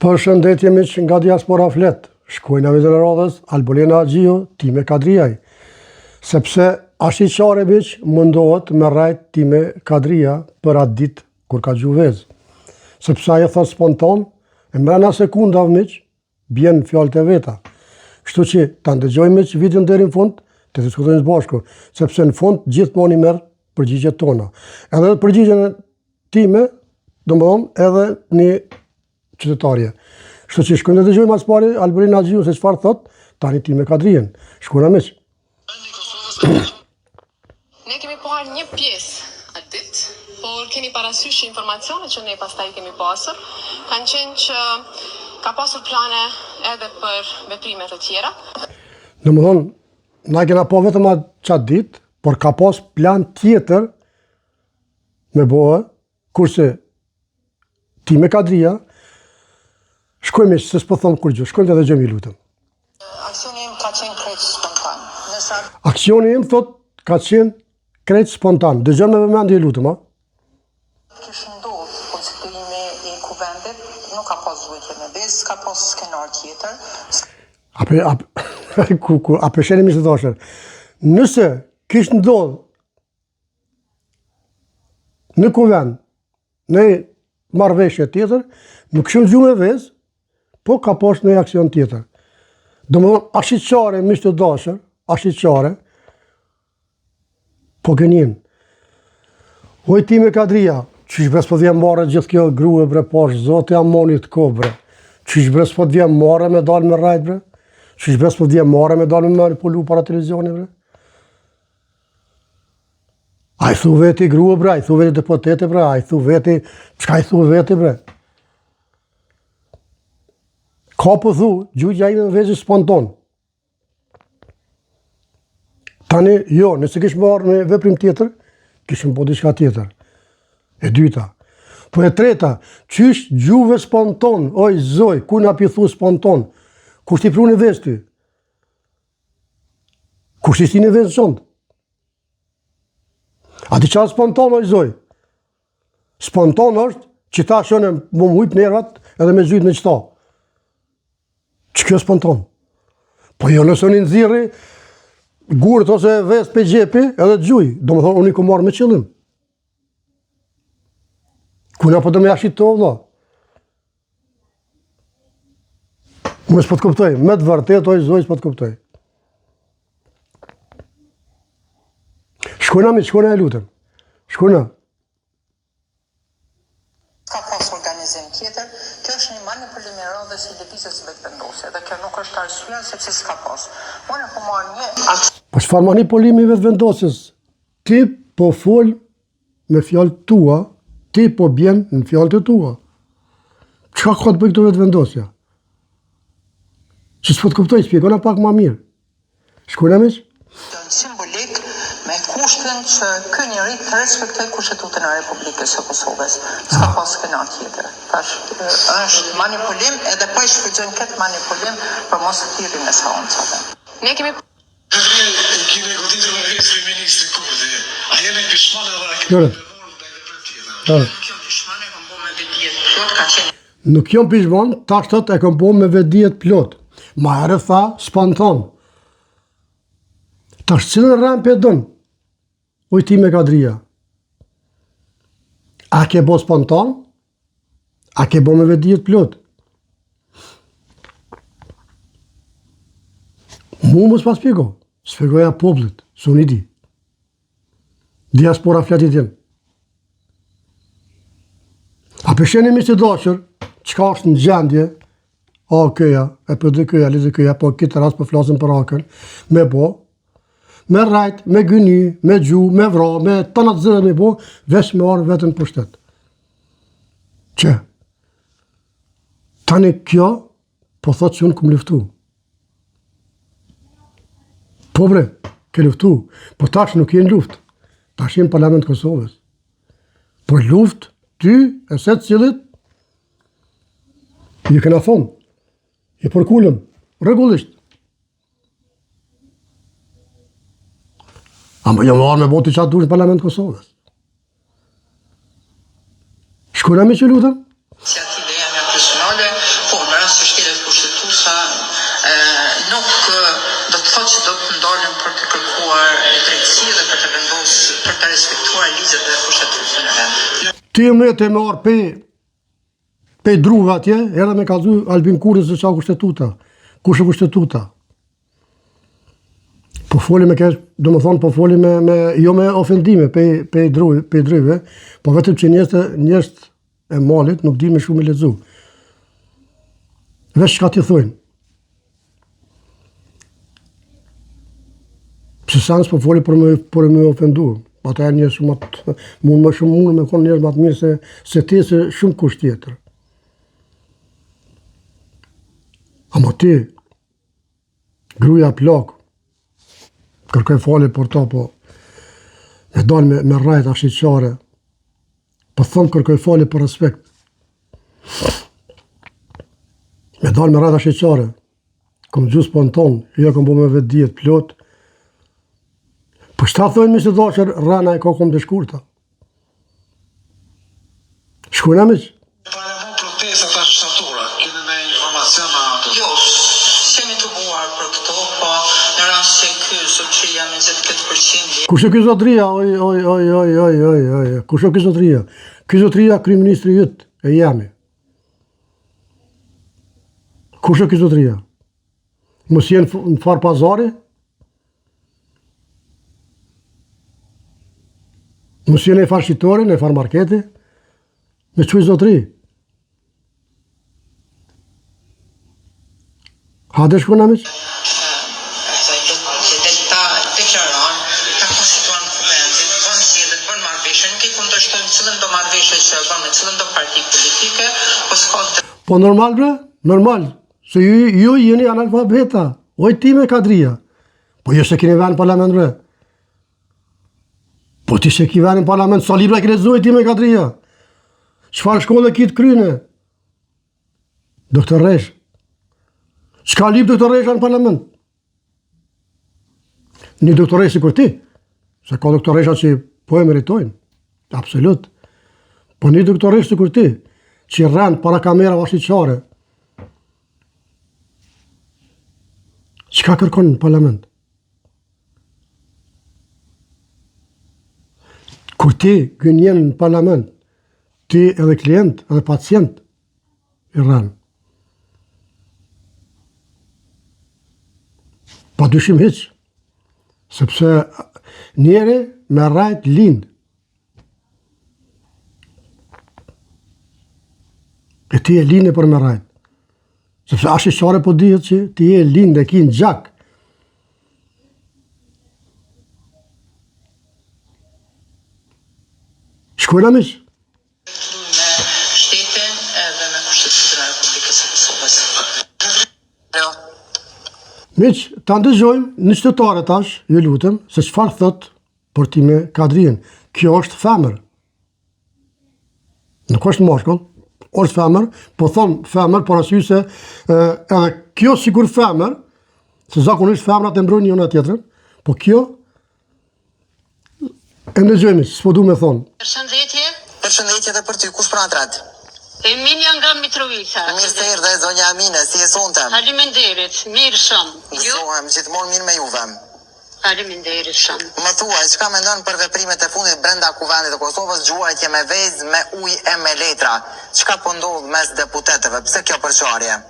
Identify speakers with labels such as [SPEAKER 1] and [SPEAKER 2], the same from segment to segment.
[SPEAKER 1] Përshëndetje miq nga Diaspora Flet. Shkojnë avizën e radhës Albolena Agjio, time Kadriaj. Sepse ashiqare miq mundohet me rajt time Kadria për atë ditë kur ka gjuvez. Sepse ajo thot spontan, e mrena sekundave miq, bjen fjalët e veta. Kështu që ta ndëgjojmë miq videon deri në fund, të diskutojmë së bashku, sepse në fund gjithmonë i merr përgjigjet tona. Edhe përgjigjen time, domethënë edhe një qytetarje. Kështu që shkojmë të dëgjojmë as pari Albolena Agjio se çfarë thot tani time Kadrien. Shkojmë miq.
[SPEAKER 2] Ne kemi parë një pjesë atë ditë, por keni parasysh informacione që ne pastaj kemi pasur, kanë qenë që ka pasur plane edhe për veprime të tjera.
[SPEAKER 1] Domethënë, na kena pa vetëm atë ditë, por ka pas plan tjetër me bëhe, kurse time Kadria, shkojmë se s'po them kur gjë, shkojmë të dëgjojmë lutëm.
[SPEAKER 3] Aksioni im ka qenë krejt spontan.
[SPEAKER 1] Aksioni im thot ka qenë krejt spontan. Dëgjojmë me vëmendje lutëm, a?
[SPEAKER 3] Kishë ndodhë konstituimi i kuvendit, nuk ka pas zhvitje me bez, ka pas skenar tjetër.
[SPEAKER 1] A përsheni mi se thosher. Nëse kishë ndodhë në kuvend, në marrëveshje tjetër, nuk shumë gjumë e vezë, po ka pas në aksion tjetër. Domethënë, ashiqare, miq të dashur, ashiqare, po gënjen. Oj time Kadria, qysh bre s'po t'vjen marrë gjithë kjo grue bre pash, zote amonit ko bre. Qysh bre s'po t'vjen marrë me dalë me rajt bre. Qysh bre s'po t'vjen marrë me dalë me manipulu para televizioni bre. A i thu veti grue bre, a i thu veti deputete bre, a i thu veti, qka i thu veti bre. Ka po thu, gjujtja ime në vezë spontan. Tani, jo, nëse kishë marrë në veprim tjetër, kishëm po diçka tjetër. E dyta. Po e treta, qysh gjuve spontan, oj zoj, ku na pithu spontan, ku shti pru në vezë ty? Ku shti në vezë qëndë? A ti qanë spontan, oj zoj? Spontan është që ta shënë më mujt nervat edhe me zhyt në qëta. Që kjo spontan? Po jo nëse një nëzirri, gurët ose vest për gjepi edhe të gjuj. Do më thonë, unë i ku marrë me qëllim. Kuna po të me jashit të ovla. Unë s'po të kuptoj. Me të vërtet, oj zoj, s'po të kuptoj. Shkojna mi, shkojna e lutëm. Shkojna.
[SPEAKER 3] Ka pas organizim tjetër, kjo është një manipulim i radhës i lëvizjes vetëvendosje, dhe kjo nuk është arsye sepse s'ka pas. Unë po marr një aksion.
[SPEAKER 1] Po çfarë manipulimi vetëvendosjes? Ti po fol me fjalët tua, ti po bjen në fjalët e tua. Çka ka të bëjë këto vetëvendosja? Që s'po të kuptoj, shpjegona pak më mirë. Shkojna miq?
[SPEAKER 3] Simbolik me kushtin që ky njeri të respektoj Kushtetutën e Republikës së Kosovës. S'ka pas skenar tjetër. Tash është manipulim edhe po i shfrytëzojnë këtë manipulim për mos të thirrjen e seancave.
[SPEAKER 2] Ne kemi
[SPEAKER 4] Kine goditur me vetë feministë kurdi. A jemi pishman edhe a kemi
[SPEAKER 3] Kjo pishman e kam bo me vedijet plot ka qenë.
[SPEAKER 1] Nuk jam pishman, tash thot e kam bo me vedijet plot. Ma herë tha spontan. Tash cilën rampe e dën? Oj time Kadria. A ke bo spontan? A ke bo me vedijet plot? Mu mos pas spjego. Spjegoja popullit, së unë i di. Diaspora Fletit jenë. A përsheni mi që dashër, qka është në gjendje, a këja, e për dhe këja, lidhe këja, po këtë rast për flasën për akën, me bo, me rajt, me gyni, me gju, me vra, me të natë zërë me bo, vesh me arë vetën për shtetë. Që? Tani kjo, po thotë që unë këmë luftu. Po bre, ke luftu, po tash nuk jenë luft, tash jenë Parlament Kosovës. Po luft, ty, e se të cilit, ju kena thonë, i përkullëm, regullisht. A më jam arë me boti qatë dush në Parlament Kosovës. Shkona me që lutëm?
[SPEAKER 3] Si atë ideja nga pishman konstitucionale, po në rast se shtetet kushtetuese nuk do të thotë që do të ndalen për të kërkuar drejtësi dhe për të vendosur, për të respektuar ligjet dhe kushtetutën e vendit.
[SPEAKER 1] Ti më të marr pe druga atje, era me kallzu Albin Kurrë se çka kushtetuta. Kush është kushtetuta? Po foli me kesh, do më thonë, po foli jo me ofendime pe drujve, po vetëm që njerëzit e malit nuk di me shumë i lexu. Vesh çka ti thojnë. Pse sans po foli për me ofendu. Ata janë njerëz mund më shumë me konë njerëz më të mirë se ti, se shumë kusht tjetër. Ama ti, gruaja plak, kërkoj falje për ta, po me dalë me rajt ashqyqare, po thëmë kërkoj falje për respekt. Me dalë me rajt ashqyqare, kom gjusë për në tonë, jo kom bo me vetë djetë plot, po shta thojnë mi se da që rana e ka kom të shkurta. Shkujna mi që?
[SPEAKER 4] Para mu protestat ashtatora, keni me informacion në ato?
[SPEAKER 3] Jo, s'kemi të buar për këto, po në rast se ky zotëria me 28%.
[SPEAKER 1] Kush e ky zotëria? Oj. Kush e ky zotëria? Ky zotëria kryeministri yt e jemi. Kush e ky zotëria? Mos jenë në far pazari? Mos jenë e far shqitorin, e far marketi? Me quj zotëri? Hade shkona miq? Po normal bre, normal, se ju jeni analfabeta, oj ti me kadria, po ju se keni vend në parlament bre, po ti se ki vend në parlament, sa libra kene zoj ti me kadria, çfarë shkolle ki të kryne, doktor Resh, çka lip doktor Resha në parlament, një doktor Resh si kur ti, se ka doktor Resha që po e meritojnë, absolut, po një doktor Resh si kur ti, që rënd para kamera ashqyqare, çka kërkon në parlament? Kur ti gënjen në parlament, ti edhe klient, edhe pacient, i rënd. Pa dyshim hiq, sepse njeri me rajt lind. E ti e lind e për me rajt. Sepse ashqyqare po dihet që ti e lind e ki në gjak. Shkojna miq?
[SPEAKER 3] Me shtetin edhe me kushtetutën e Republikës së Kosovës.
[SPEAKER 1] Miq, ta ndëgjojmë në qytetare tash, ju lutem, se çfarë thot për ti me Kadrijen. Kjo është femër. Nuk është mashkull, është femër, po thon femër, por arsye se edhe kjo sigur femër, se zakonisht femrat e mbrojnë njëna tjetrën, po kjo e ndëgjojmë, s'po du me thonë.
[SPEAKER 5] Përshëndetje,
[SPEAKER 6] Përshëndetje dhe për ty, kush pranatrat?
[SPEAKER 5] Emilia nga Mitrovica.
[SPEAKER 6] Mirë se erdhe, zonja Amine, si e sonte?
[SPEAKER 5] Faleminderit, mirë shumë. Ju?
[SPEAKER 6] Gëzohem, gjithmonë mirë me juve.
[SPEAKER 5] Faleminderit shumë.
[SPEAKER 6] Më thuaj, çka mendon për veprimet e fundit brenda kuvendit të Kosovës, gjuajtje me vezë, me ujë e me letra? Çka po ndodh mes deputetëve? Pse kjo përçarje?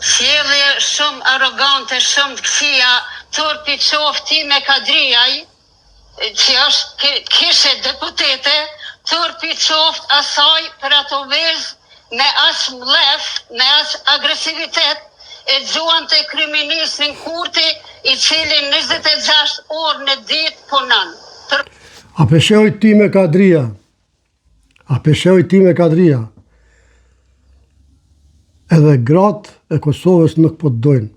[SPEAKER 5] Sjellje shumë arrogante, shumë të këqija, turpi qofti me Kadriaj, që është kishe deputete, turpi qoft asaj për ato vezë me as mlef, me as agresivitet, e gjuan të kryeministrin Kurti, i cili 26 orë në ditë punon.
[SPEAKER 1] A peshoj ti me Kadria? A peshoj ti me Kadria? Edhe gratë e Kosovës nuk po të dojnë.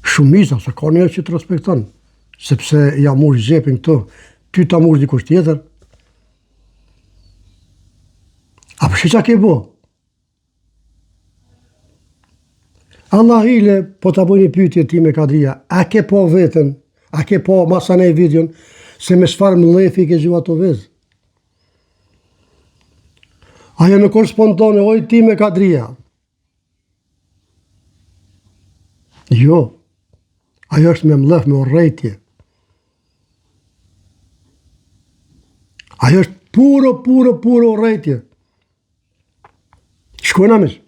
[SPEAKER 1] Shumica, se ka njerë që të respekton, sepse ja mush gjepin këto, ty ta mush dikush tjetër. A përshë qa ke bo? Allah hile, po të bëj një pyetje ti me Kadria, a ke po vetën, a ke po masane e videon, se me shfar mlefi ke gjua të vezë? Ajo në korespondon oj ti me Kadria. Jo. Ajo është me mlef, me urrejtje. Ajo është puro urrejtje. Shkojna mish.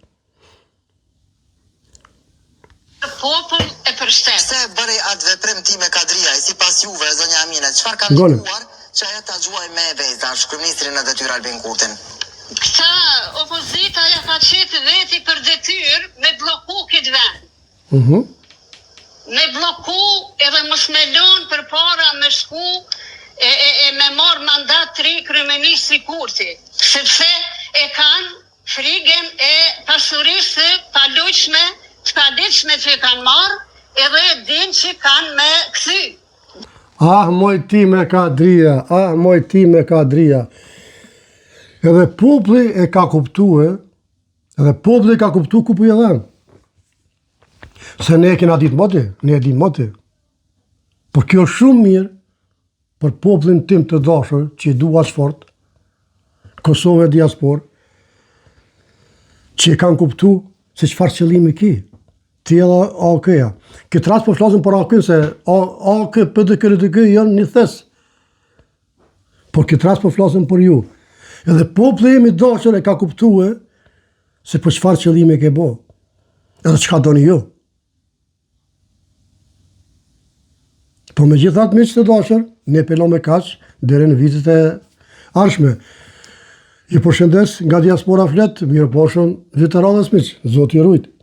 [SPEAKER 5] Popull e përshtet.
[SPEAKER 6] Pse bëri atë veprim ti me Kadriaj, sipas juve, zonja Amina, çfarë ka
[SPEAKER 1] Gone.
[SPEAKER 6] ndikuar që ajo ta gjuaj me vezë kryeministrin në detyrë Albin Kurtin?
[SPEAKER 5] Këta opozita ja ka qetë veti për detyrë me bloku këtë vend. Me bloku edhe mos me lënë për para me shku e me marë mandat të ri kryeministri Kurti. Sepse e kanë frigën e pasurisë palojshme, të paliqme që kanë marë, edhe e din që kanë me këthy.
[SPEAKER 1] Moj ti me Kadria. Edhe populli e ka kuptue, ku për jedhem. Se ne e kena ditë moti, ne e ditë moti. Por kjo është shumë mirë për popullin tim të dashur, që i dua fort, Kosovë e diaspor, që e kanë kuptu se çfarë qëllimi ki. Ti edhe AK-ja. Këtë rast po flasim për AK-n, se AK, PDK janë një thes. Por këtë rast po flasim për ju. Edhe populli im i dashur e ka kuptue se për çfarë qëllimi ke bo. Edhe çka doni ju. Po me gjithat miq të dashur, ne pelon me kaq deri në vitet e ardhshme. Ju përshëndes nga diaspora flet, mirë poshën veteranës miq, Zoti ju rujt.